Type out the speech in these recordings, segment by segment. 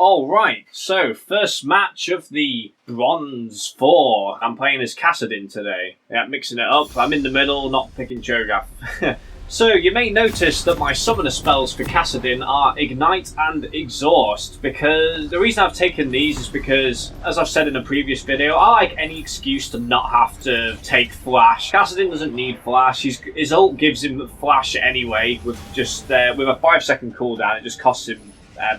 Alright, so first match of the Bronze 4. I'm playing as Kassadin today. Yeah, mixing it up. I'm in the middle, not picking Cho'Gath. So you may notice that my summoner spells for Kassadin are Ignite and Exhaust, because the reason I've taken these is because, as I've said in a previous video, I like any excuse to not have to take Flash. Kassadin doesn't need Flash. His ult gives him Flash anyway, with just with a 5-second cooldown. It just costs him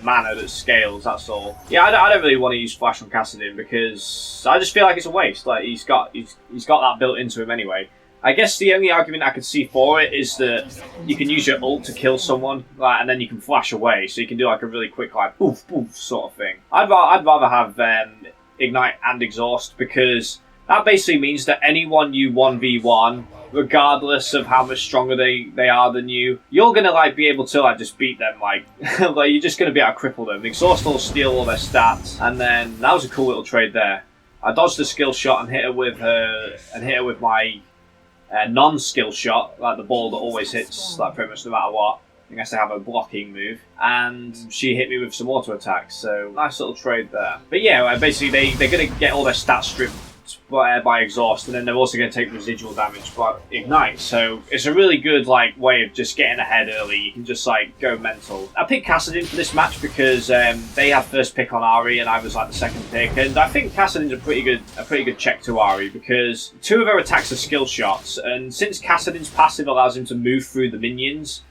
mana that scales, that's all. Yeah, I don't really want to use Flash on Kassadin because I just feel like it's a waste. Like he's got that built into him anyway. I guess the only argument I could see for it is that you can use your ult to kill someone, and then you can flash away, so you can do like a really quick like poof poof sort of thing. I'd rather have Ignite and Exhaust, because that basically means that anyone you 1v1, regardless of how much stronger they are than you, you're gonna like be able to like just beat them, like like you're just gonna be able to cripple them. Exhaust will steal all their stats, and then that was a cool little trade there. I dodged the skill shot and hit her with my non-skill shot, like the ball that always hits like pretty much no matter what. I guess I have a blocking move, and she hit me with some auto attacks, so nice little trade there. But yeah, basically they're gonna get all their stats stripped by Exhaust, and then they're also going to take residual damage by Ignite, so it's a really good like way of just getting ahead early. You can just like go mental. I picked Kassadin for this match because they had first pick on Ahri and I was like the second pick, and I think Kassadin's a pretty good check to Ahri because 2 of her attacks are skill shots, and since Kassadin's passive allows him to move through the minions,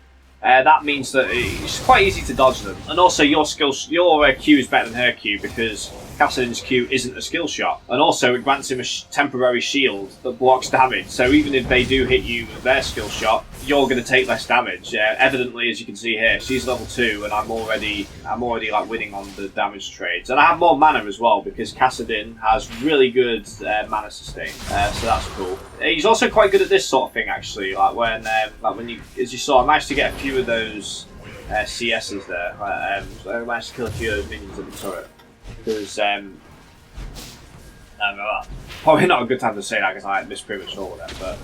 that means that it's quite easy to dodge them. And also your Q is better than her Q because Kassadin's Q isn't a skill shot. And also it grants him a temporary shield that blocks damage. So even if they do hit you with their skill shot, you're going to take less damage. Evidently, as you can see here, she's level 2 and I'm already like winning on the damage trades. And I have more mana as well because Kassadin has really good mana sustain. So that's cool. He's also quite good at this sort of thing actually. Like when you, as you saw, I managed to get a few of those CSs there. So I managed to kill a few of those minions at the turret. Because probably not a good time to say that because I missed pretty much all of them. But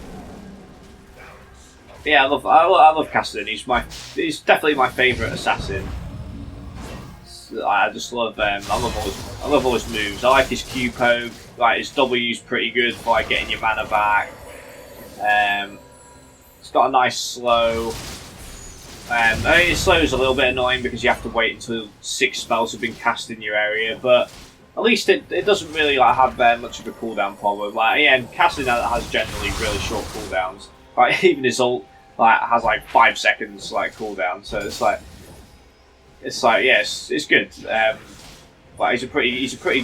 yeah, I love Kassadin. He's definitely my favourite assassin. I just love I love all his moves. I like his Q poke. Like his W's pretty good for like getting your mana back. It's got a nice slow. I mean, his slow is a little bit annoying because you have to wait until 6 spells have been cast in your area, but at least it doesn't really like have much of a cooldown problem. Like yeah, Kassadin has generally really short cooldowns. Like even his ult has like 5 seconds like cooldown, so it's like yeah, it's good. Like he's a pretty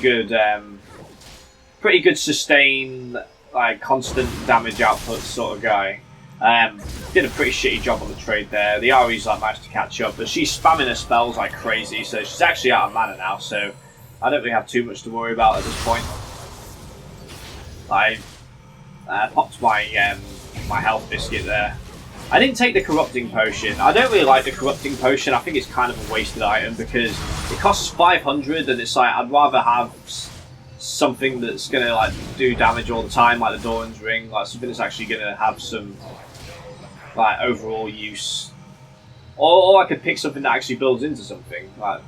good sustain, like constant damage output sort of guy. Did a pretty shitty job on the trade there. The Ahri's like managed to catch up, but she's spamming her spells like crazy, so she's actually out of mana now, so I don't really have too much to worry about at this point. I popped my my health biscuit there. I didn't take the corrupting potion. I don't really like the corrupting potion. I think it's kind of a wasted item because it costs 500 and it's like I'd rather have something that's gonna like do damage all the time, like the Doran's ring, like something that's actually gonna have some like overall use. Or I could pick something that actually builds into something. Like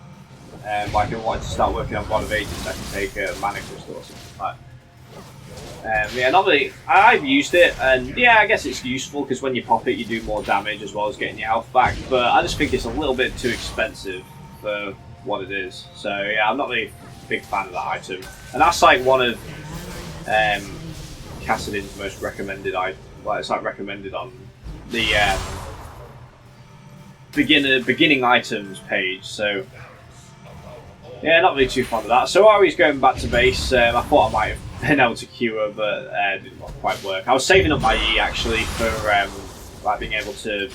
I wanted to start working on God of Ages, I can take a mana crystal or something. Like, yeah, not really. I've used it, and yeah, I guess it's useful because when you pop it, you do more damage as well as getting your health back. But I just think it's a little bit too expensive for what it is. So yeah, I'm not really a big fan of that item. And that's like one of Kassadin's most recommended. It's like recommended on the beginning items page. So yeah, not really too fond of that. So Ahri's going back to base. I thought I might have been able to queue her, but it didn't quite work. I was saving up my E actually for like being able to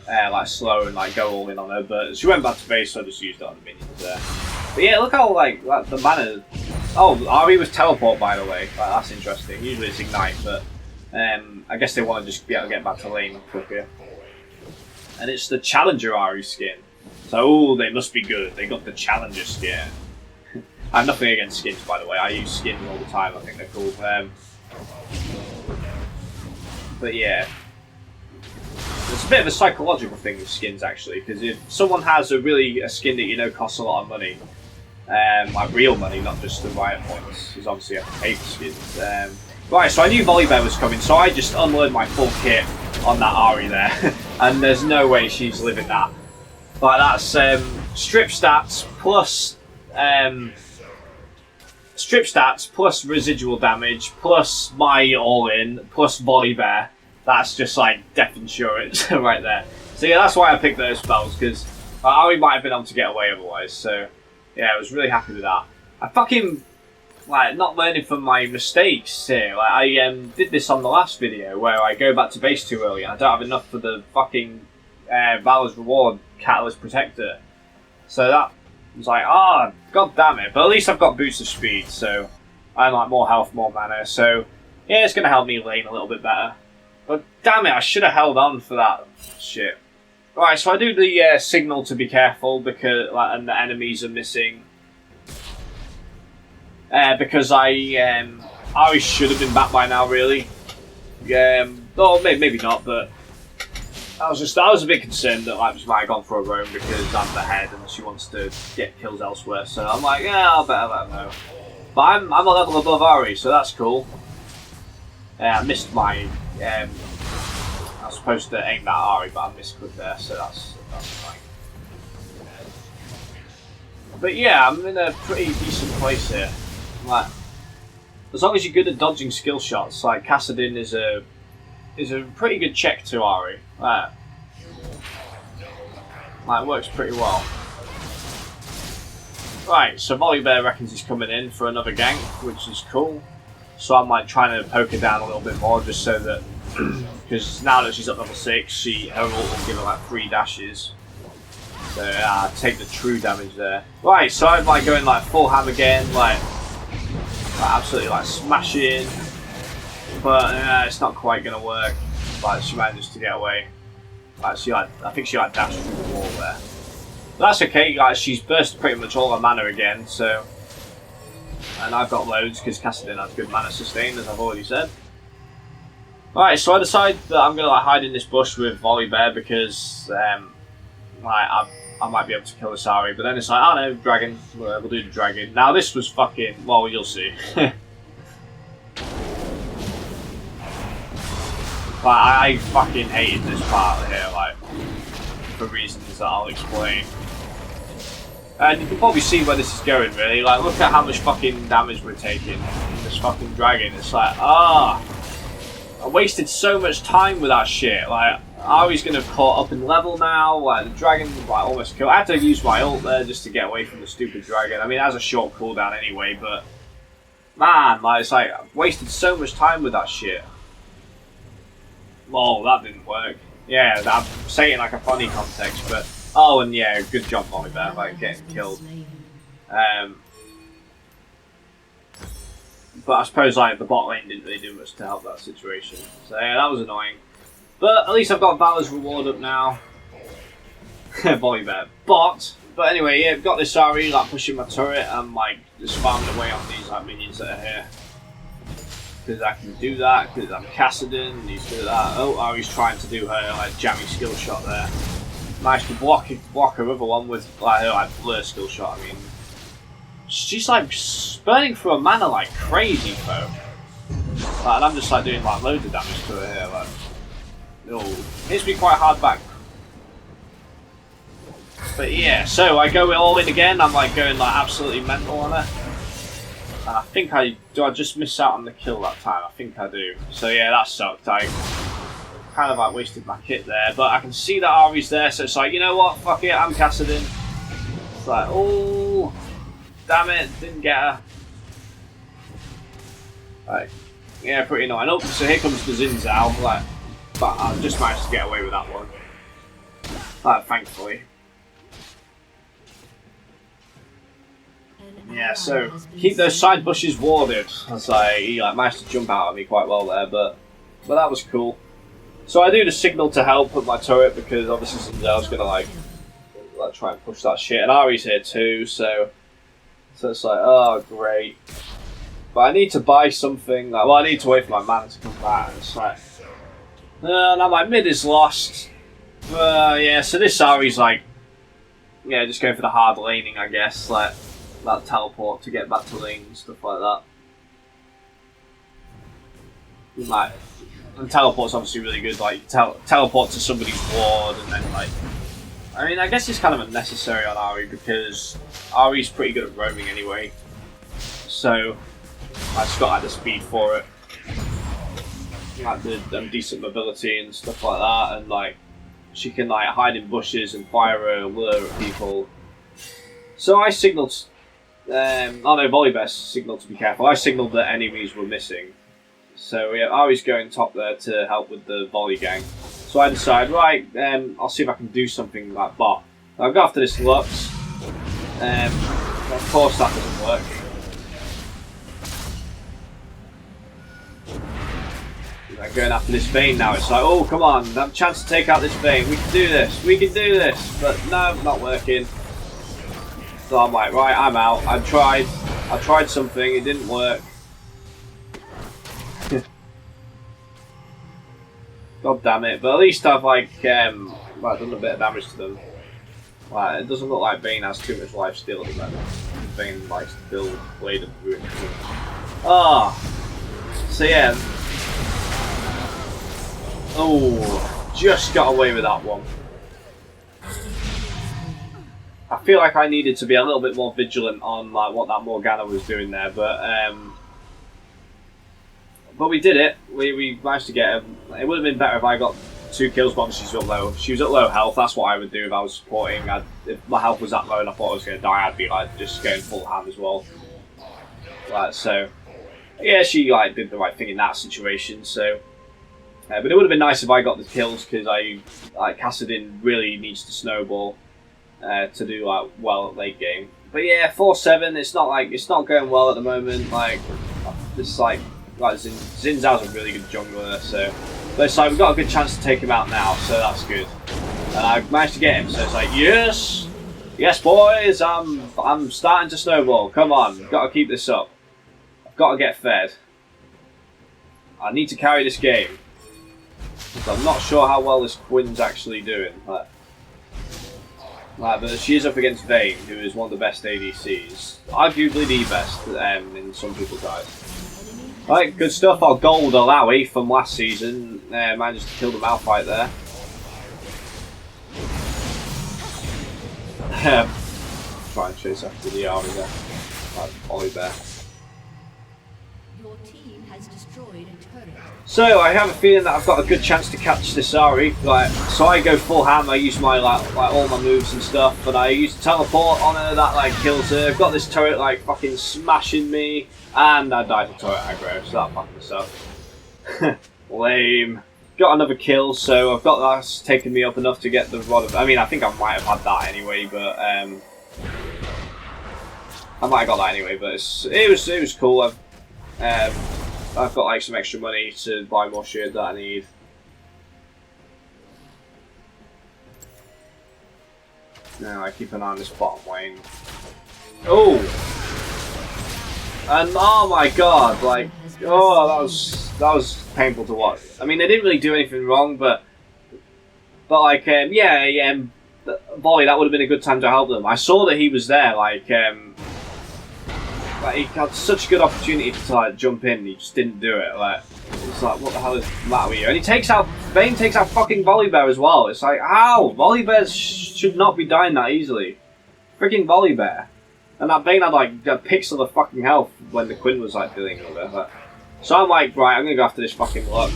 like slow and like go all in on her, but she went back to base, so I just used it on the minions there. But yeah, look how like the mana. Oh, Ahri was teleport, by the way. Like, that's interesting. Usually it's Ignite, but I guess they want to just be able to get back to lane quicker. And it's the Challenger Ahri skin. So they must be good. They got the Challenger skin. I have nothing against skins, by the way. I use skins all the time. I think they're cool. But yeah. It's a bit of a psychological thing with skins, actually, because if someone has a skin that you know costs a lot of money, like real money, not just the riot points, because obviously you have to pay for skins. Right, so I knew Volibear was coming, so I just unloaded my full kit on that Ari there, and there's no way she's living that. But that's strip stats plus residual damage plus my all-in plus Volibear. That's just like death insurance right there. So yeah, that's why I picked those spells, because Ari might have been able to get away otherwise. So yeah, I was really happy with that. I fucking like not learning from my mistakes here. Like I did this on the last video where I go back to base too early and I don't have enough for the fucking Valor's Reward Catalyst Protector. So that was like, ah, god damn it. But at least I've got Boots of Speed, so I'm like more health, more mana. So yeah, it's gonna help me lane a little bit better. But damn it, I should have held on for that shit. Right, so I do the signal to be careful because and the enemies are missing. Because Ari should have been back by now, really. Or maybe not, but I was a bit concerned that like, she might have gone for a roam because I'm the head and she wants to get kills elsewhere. So I'm like, yeah, I'll better let her know. But I'm a level above Ari, so that's cool. I missed my. I was supposed to aim that Ari, but I missed good there, so that's fine. But yeah, I'm in a pretty decent place here. Like, as long as you're good at dodging skill shots, like Kassadin is a pretty good check to Ari. Like works pretty well. Right, so Volibear reckons he's coming in for another gank, which is cool. So I'm like trying to poke her down a little bit more, just so that because now that she's up level 6, her ult will give her like 3 dashes. So take the true damage there. Right, so I'm like going like full ham again, like absolutely like smashing, but it's not quite gonna work. Like she managed to get away. Like I think she like dashed through the wall there. But that's okay, guys. She's burst pretty much all her mana again. So, and I've got loads because Kassadin has good mana sustain, as I've already said. Right, so I decide that I'm gonna like hide in this bush with Volibear because I might be able to kill the Sari, but then it's like, oh no, dragon. We'll do the dragon. Now this was fucking, well, you'll see. I fucking hated this part here, like, for reasons that I'll explain. And you can probably see where this is going, really. Like, look at how much fucking damage we're taking from this fucking dragon. It's like, I wasted so much time with that shit. Like, Ari's gonna have caught up in level now. Like, the dragon like almost killed. I had to use my ult there just to get away from the stupid dragon. I mean, it has a short cooldown anyway, but man, like, it's like I've wasted so much time with that shit. Lol, that didn't work. Yeah, I'm saying it like a funny context, but oh, and yeah, good job, Volibear, like getting killed. But I suppose like the bot lane didn't really do much to help that situation. So yeah, that was annoying. But at least I've got Valor's Reward up now. Volibear. But anyway, yeah, I've got this Ari like pushing my turret and like just farming away on these like minions that are here. Because I can do that, because I'm Kassadin, and he's good at that. Oh, Ari's trying to do her like jammy skill shot there. Nice to block her other one with like her like blur skill shot. I mean, she's like burning through her mana like crazy, though. Like, and I'm just like doing like loads of damage to her here. Like, hits me quite hard back. But yeah, so I go all in again. I'm like going like absolutely mental on her. And I think I just miss out on the kill that time. I think I do. So yeah, that sucked. I kind of like wasted my kit there, but I can see that Ari's there, so it's like, you know what? Fuck it, I'm Kassadin. It's like, oh, damn it, didn't get her. Like, yeah, pretty annoying. Oh, so here comes the Zinzao. Like, but I just managed to get away with that one. Like, thankfully. Yeah, so keep those side bushes warded. As he like managed to jump out at me quite well there, but that was cool. So I do the signal to help with my turret because obviously Zinzao's gonna like try and push that shit, and Ari's here too. So it's like, oh great. But I need to buy something. Like, well, I need to wait for my mana to come back. And it's like, now my mid is lost. Yeah, so this Ari's like, yeah, just going for the hard laning, I guess, like that teleport to get back to lane and stuff like that. Like, and teleport's obviously really good. Like, teleport to somebody's ward, and then like, I mean, I guess it's kind of unnecessary on Ari because Ari's pretty good at roaming anyway. So I just got like the speed for it, like the decent mobility and stuff like that, and like she can like hide in bushes and fire a lure at people. So I signalled. Oh no, Volibear signalled to be careful. I signalled that enemies were missing. So yeah, Ari's going top there to help with the volley gang. So I decide, right, I'll see if I can do something like bot. I'll go after this Lux. Of course that doesn't work. I'm going after this Vayne now. It's like, oh come on, I have a chance to take out this Vayne. We can do this. We can do this. But no, not working. So I'm like, right, I'm out. I tried something. It didn't work. God damn it! But at least I've like done a bit of damage to them. Like, it doesn't look like Vayne has too much life steal at the moment. Vayne likes to build Blade of Ruin. Ah, so yeah. Oh, just got away with that one. I feel like I needed to be a little bit more vigilant on like what that Morgana was doing there, but we did it. We managed to get him. It would have been better if I got 2 kills, but obviously she's at low. She was at low health. That's what I would do if I was supporting. If my health was that low and I thought I was going to die, I'd be like just going full ham as well. Like so, yeah, she like did the right thing in that situation. So, but it would have been nice if I got the kills because Kassadin really needs to snowball to do like well at late game. But yeah, 4-7. It's not going well at the moment. Like it's like. Xin Zhao's a really good jungler, so but it's like we've got a good chance to take him out now, so that's good. And I managed to get him, so it's like yes, boys, I'm starting to snowball. Come on, got to keep this up. I've got to get fed. I need to carry this game. I'm not sure how well this Quinn's actually doing, but she is up against Vayne, who is one of the best ADCs, arguably the best in some people's eyes. Right, good stuff. Our gold Alawi from last season managed to kill the Malphite there. Try and chase after the army there. Like Volibear. Your team has destroyed a turret. So I have a feeling that I've got a good chance to catch this Ahri. So I go full ham. I use my like all my moves and stuff, but I use teleport on her that like kills her. I've got this turret like fucking smashing me. And I died to turret aggro, so that fucked us up. Lame. Got another kill, so I've got that's taken me up enough to get the rod of. I mean, I think I might have had that anyway, but I might have got that anyway. But it was cool. I've got like some extra money to buy more shit that I need. Now I keep an eye on this bottom lane. Oh. And oh my god, like, oh, that was painful to watch. I mean, they didn't really do anything wrong, but like, Volley, that would have been a good time to help them. I saw that he was there, like he had such a good opportunity to like jump in, he just didn't do it. Like, it's like, what the hell is the matter with you? And Vayne takes out fucking Volibear as well. It's like, how? Volibears should not be dying that easily. Freaking Volibear. And that Vayne had like a pixel of fucking health when the Quinn was like dealing with her. So I'm like, right, I'm gonna go after this fucking Lux.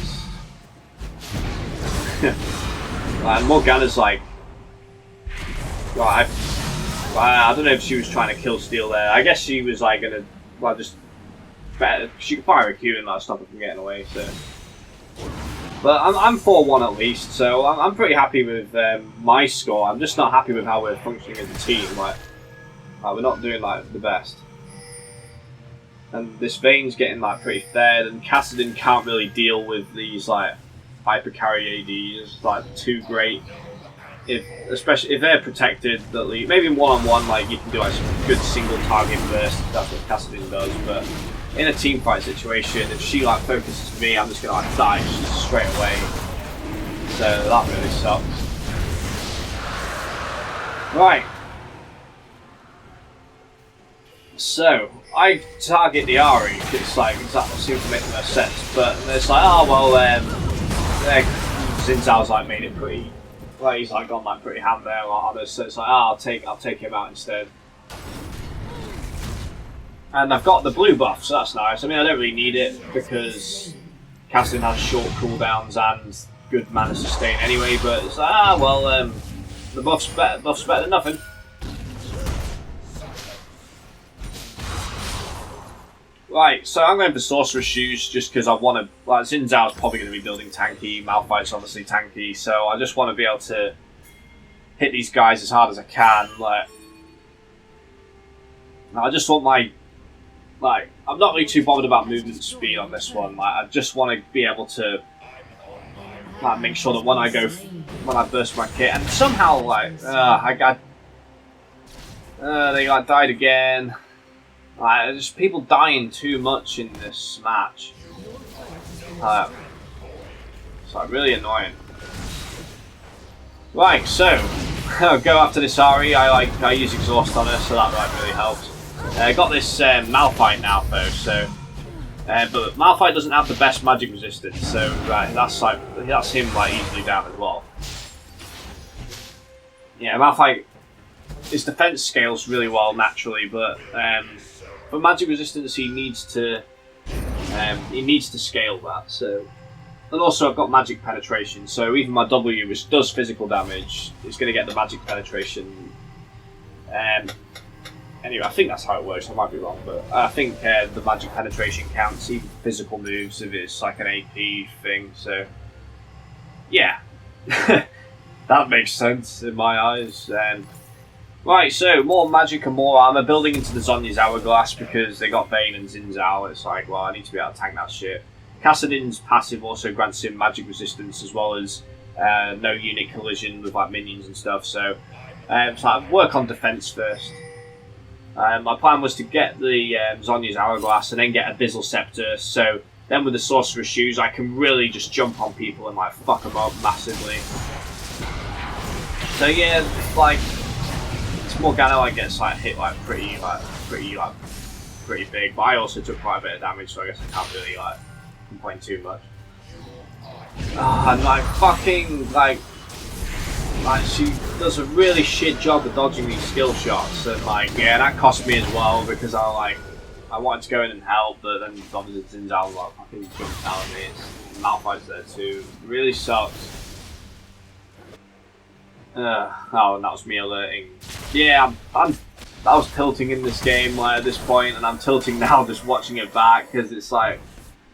And Morgana's like, right, I don't know if she was trying to kill steal there. I guess she was like gonna, well, just better. She could fire a Q and like stop her from getting away. So, but I'm 4-1 at least, so I'm pretty happy with my score. I'm just not happy with how we're functioning as a team. Like we're not doing like the best. And this Vayne's getting like pretty fed, and Kassadin can't really deal with these like hyper carry ADs like too great. Especially if they're protected, at least maybe in one-on-one, like you can do like some good single target burst. That's what Kassadin does. But in a team fight situation, if she like focuses me, I'm just gonna like die straight away. So that really sucks. Right. So, I target the Ari, it's like, that seems to make no sense, but it's like, oh well, Xin Zhao's like made it pretty, like he's like gone like pretty hand there on us, so it's like, oh, I'll take him out instead. And I've got the blue buff, so that's nice. I mean, I don't really need it because Kassadin has short cooldowns and good mana sustain anyway, but it's like, well, the buff's better than nothing. Right, so I'm going for Sorcerer's Shoes just because I want to. Like, Xin Zhao's probably going to be building tanky, Malphite's obviously tanky, so I just want to be able to hit these guys as hard as I can. Like, I just want my. Like, I'm not really too bothered about movement speed on this one. Like, I just want to be able to like make sure that when I burst my kit, and somehow like they like died again. Like, just people dying too much in this match. It's like really annoying. Right, so go after this Ari. I use exhaust on her, so that like really helps. I got this Malphite now though, so but Malphite doesn't have the best magic resistance, so that's him like easily down as well. Yeah, Malphite, his defense scales really well naturally, but for magic resistance he needs to scale that. So, and also I've got magic penetration, so even my W, which does physical damage, is going to get the magic penetration. Anyway, I think that's how it works. I might be wrong, but I think the magic penetration counts even physical moves if it's like an AP thing. So, yeah, that makes sense in my eyes. Right, so more magic and more armor, building into the Zhonya's Hourglass because they got Vayne and Xin Zhao. It's like, well, I need to be able to tank that shit. Kassadin's passive also grants him magic resistance as well as no unit collision with like minions and stuff. So I work on defense first. My plan was to get the Zhonya's Hourglass and then get Abyssal Scepter, so then with the Sorcerer's Shoes I can really just jump on people and like fuck them up massively. So yeah, like Morgana like gets like hit like pretty big, but I also took quite a bit of damage, so I guess I can't really like complain too much. And like fucking like she does a really shit job of dodging these skill shots, and like yeah, that cost me as well because I wanted to go in and help, but then obviously Xin Zhao like fucking jumped out of me. Malphite's there too. It really sucks. Oh, and that was me alerting. Yeah, I was tilting in this game like at this point, and I'm tilting now just watching it back because it's like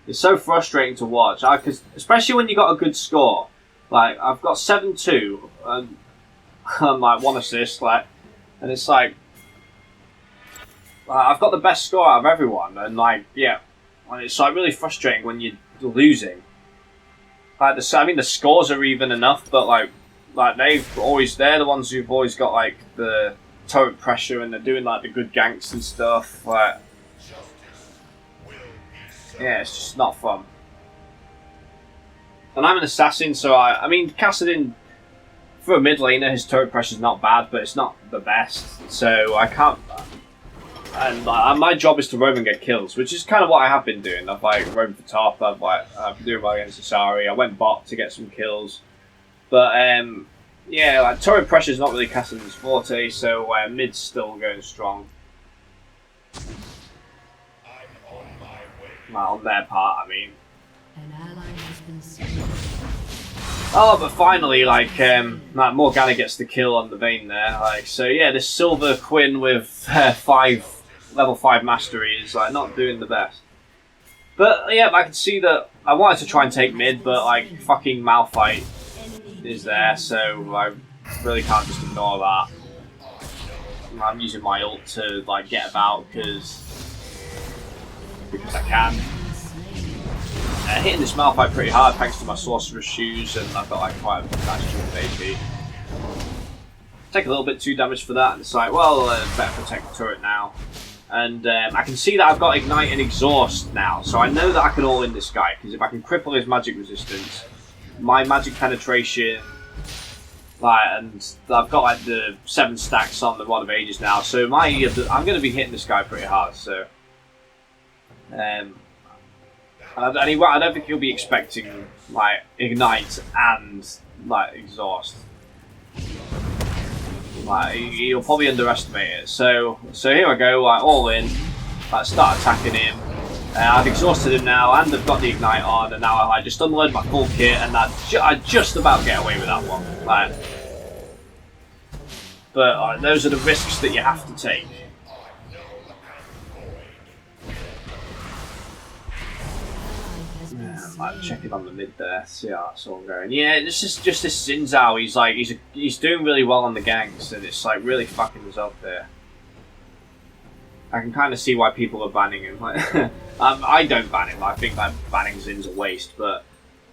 it's so frustrating to watch. Because especially when you got a good score. Like, I've got 7-2 and like 1 assist, like, and it's like I've got the best score out of everyone, and like, yeah, and it's like really frustrating when you're losing. Like, the scores are even enough, but like they're the ones who've always got like the turret pressure, and they're doing like the good ganks and stuff. Like, yeah, it's just not fun. And I'm an assassin, so I mean, Kassadin, for a mid laner, his turret pressure is not bad, but it's not the best. So I can't. And my job is to roam and get kills, which is kind of what I have been doing. I've like roamed for top. I've been doing well against Asari. I went bot to get some kills, but yeah, like turret pressure is not really Kassadin's forte. So mid's still going strong. Well, on their part, I mean. An ally has been slain. Oh, but finally, like Morgana gets the kill on the Vayne there. Like, so yeah, this Silver Quinn with level 5 mastery is like not doing the best. But yeah, I can see that I wanted to try and take mid, but like fucking Malphite is there, so I really can't just ignore that. I'm using my ult to like get about because I can. Hitting this Malphite pretty hard thanks to my Sorcerer's Shoes, and I've got like quite a nice chunk of AP. Take a little bit too damage for that, and it's like, well, better protect the turret now. And I can see that I've got Ignite and Exhaust now, so I know that I can all-in this guy, because if I can cripple his magic resistance, my magic penetration Like, and I've got like the 7 stacks on the Rod of Ages now, so I'm going to be hitting this guy pretty hard. So, I don't think he'll be expecting like Ignite and like Exhaust. Like, he'll probably underestimate it. So here I go, like all in. Like, start attacking him. I've exhausted him now, and I've got the Ignite on, and now I just unload my full kit, and I just about get away with that one. Like, but those are the risks that you have to take. Like, checking on the mid there, see how that's all going. Yeah, this is just this Xin Zhao. He's doing really well on the ganks, and it's like really fucking us up there. I can kind of see why people are banning him. Like, I don't ban him. I think that banning Zin's a waste, but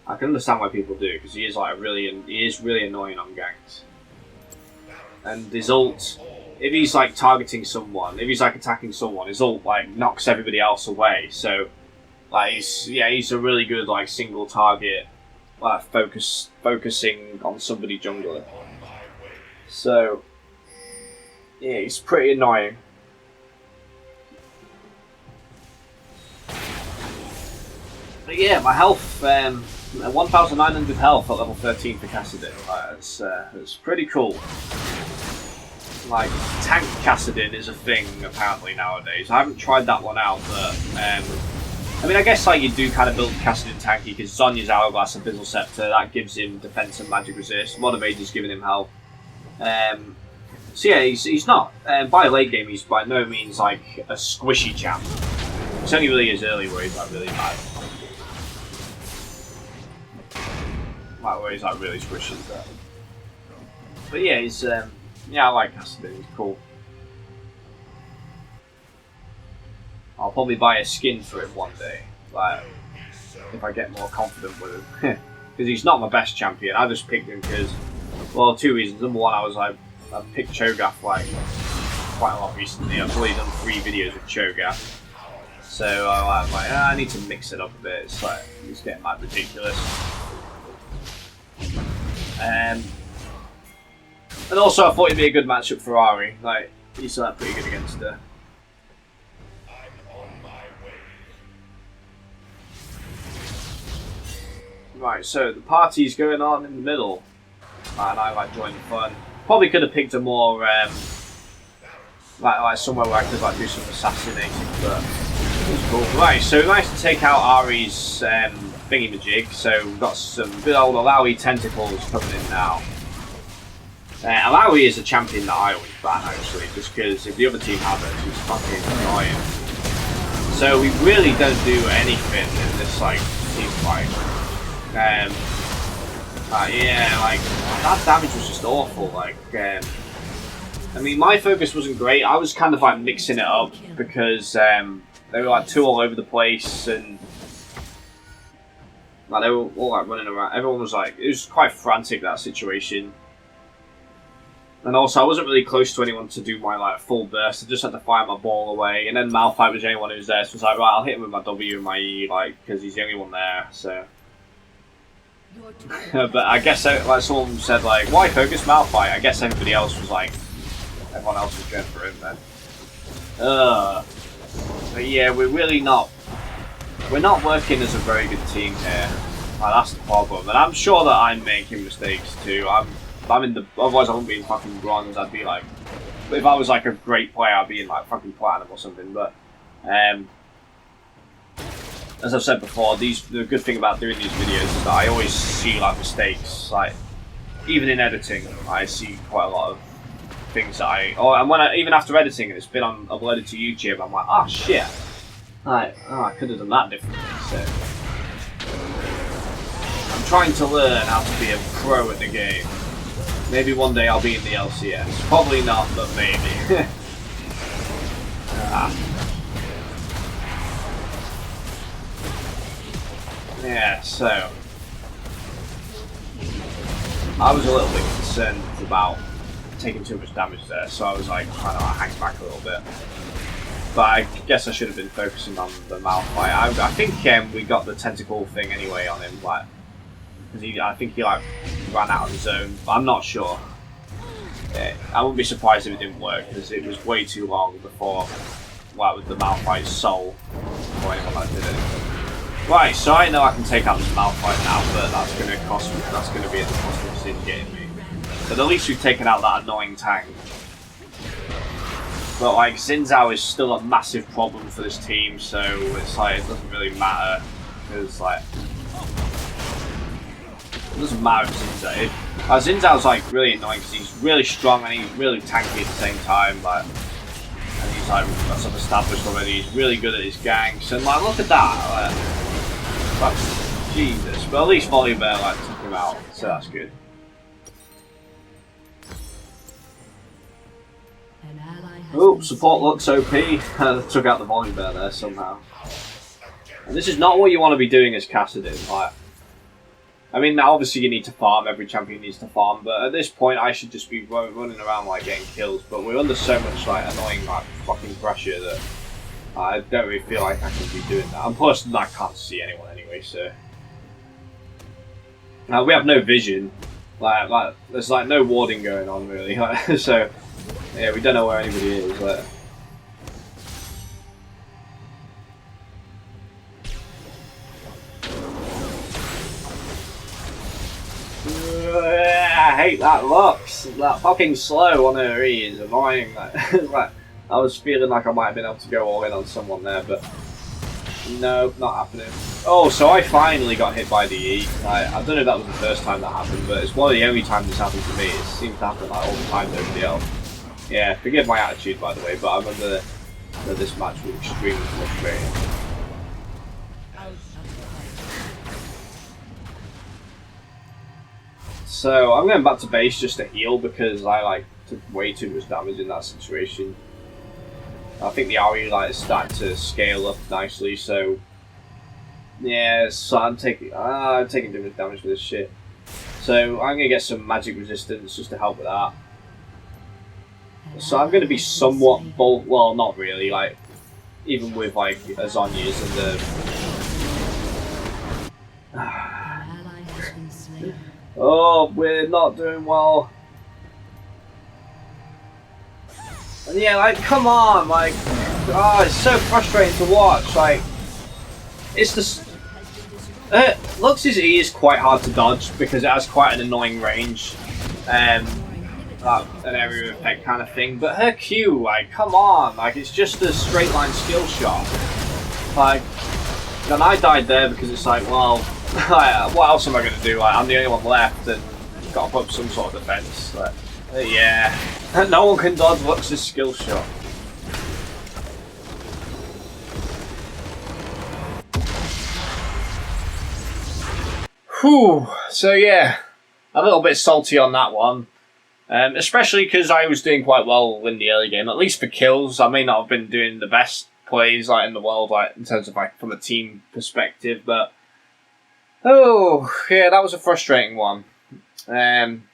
I can understand why people do, because he is really annoying on ganks. And his ult, if he's like targeting someone, if he's like attacking someone, his ult like knocks everybody else away. So like he's a really good like single target, like focusing on somebody jungler. So yeah, he's pretty annoying. But yeah, my health, 1,900 health at level 13 for Kassadin. It's pretty cool. Like, tank Kassadin is a thing apparently nowadays. I haven't tried that one out, but I mean, I guess like you do kind of build Kassadin tanky because Zonya's Hourglass and Abyssal Scepter, that gives him defense and magic resist. Mod of Ages giving him health. So yeah, he's not by late game. He's by no means like a squishy champ. It's only really his early where he's like really bad. Like where he's like really squishy. But yeah, he's yeah, I like Kassadin. He's cool. I'll probably buy a skin for him one day, like if I get more confident with him. Because he's not my best champion. I just picked him because, well, 2 reasons. Number one, I picked Cho'Gath like quite a lot recently. I've probably done 3 videos with Cho'Gath. So I'm like, I need to mix it up a bit. It's like it's getting like ridiculous. And also, I thought it'd be a good matchup for Ari. Like, he's pretty good against her. Right, so the party's going on in the middle, and I like joining the fun. Probably could have picked a more like somewhere where I could like do some assassinating, but it was cool. Right, so nice to take out Ari's thingy-majig. So we've got some good old Alawi tentacles coming in now. Alawi is a champion that I always ban actually, just because if the other team have it, it's fucking annoying. So we really don't do anything in this like team fight. Yeah, like that damage was just awful. Like, I mean, my focus wasn't great. I was kind of like mixing it up because they were like 2 all over the place, and like they were all like running around. Everyone was like, it was quite frantic, that situation. And also, I wasn't really close to anyone to do my like full burst. I just had to fire my ball away, and then Malphite was the only one who was there. So I was like, right, I'll hit him with my W and my E, like, because he's the only one there. So. But I guess like someone said like, why focus Malphite? I guess everybody else was like, everyone else was going for him then. But yeah, we're not working as a very good team here. Like, that's the problem, and I'm sure that I'm making mistakes too. I'm in the, otherwise I wouldn't be in fucking bronze. I'd be like, if I was like a great player, I'd be in like fucking platinum or something. But as I've said before, the good thing about doing these videos is that I always see like mistakes, like even in editing, I see quite a lot of things that and even after editing it's been uploaded to YouTube, I'm like, oh shit, I could have done that differently. So I'm trying to learn how to be a pro at the game. Maybe one day I'll be in the LCS. Probably not, but maybe. Yeah, so I was a little bit concerned about taking too much damage there, so I was like trying to hang back a little bit. But I guess I should have been focusing on the Malphite. I think we got the tentacle thing anyway on him. Like, because I think he like ran out of the zone. But I'm not sure. Yeah, I wouldn't be surprised if it didn't work because it was way too long before, like with the Malphite's soul, before anyone like did anything. Right, so I know I can take out this Malphite now, but that's going to cost me. That's going to be at the cost of Sin getting me. But at least we've taken out that annoying tank. But like Xin Zhao is still a massive problem for this team, so it's like it doesn't really matter because like it doesn't matter if Xin Zhao's like really annoying because he's really strong and he's really tanky at the same time. Like, and he's like that's established already. He's really good at his ganks and like look at that. That's Jesus. But at least Volibear like took him out, so that's good. Oh, support looks OP. Took out the Volibear there somehow. And this is not what you want to be doing as Kassadin. Like, I mean, obviously you need to farm. Every champion needs to farm. But at this point, I should just be running around like getting kills. But we're under so much like annoying like fucking pressure that I don't really feel like I can be doing that. And plus, I can't see anyone anyway. So we have no vision. Like there's like no warding going on really. So. Yeah, we don't know where anybody is. I hate that Lux. That fucking slow on her E is annoying. Like, I was feeling like I might have been able to go all in on someone there, but no, not happening. Oh, so I finally got hit by the E. I don't know if that was the first time that happened, but it's one of the only times it's happened to me. It seems to happen like all the time to everybody else. Yeah, forgive my attitude by the way, but I remember that this match was extremely frustrating. So I'm going back to base just to heal because I like took way too much damage in that situation. I think the RE like is starting to scale up nicely, so yeah, so I'm taking too much damage for this shit. So I'm gonna get some magic resistance just to help with that. So I'm going to be somewhat bulk. Well, not really. Like, even with like Azonias and the. Oh, we're not doing well. And yeah, like, come on, like, oh, it's so frustrating to watch. Like, it's just. Lux's E is quite hard to dodge because it has quite an annoying range. An area of effect kind of thing, but her Q, like, come on, like, it's just a straight line skill shot. Like, and I died there because it's like, well, what else am I going to do? Like, I'm the only one left and got to put up some sort of defense. Like, yeah, no one can dodge Lux's skill shot. Whew, so yeah, a little bit salty on that one. Especially because I was doing quite well in the early game, at least for kills. I may not have been doing the best plays like in the world, like in terms of like from a team perspective, but oh yeah, that was a frustrating one. And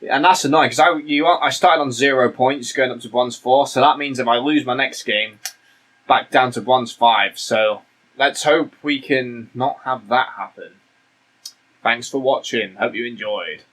that's annoying because I started on 0 points going up to bronze 4, so that means if I lose my next game, back down to bronze 5. So let's hope we can not have that happen. Thanks for watching. Hope you enjoyed.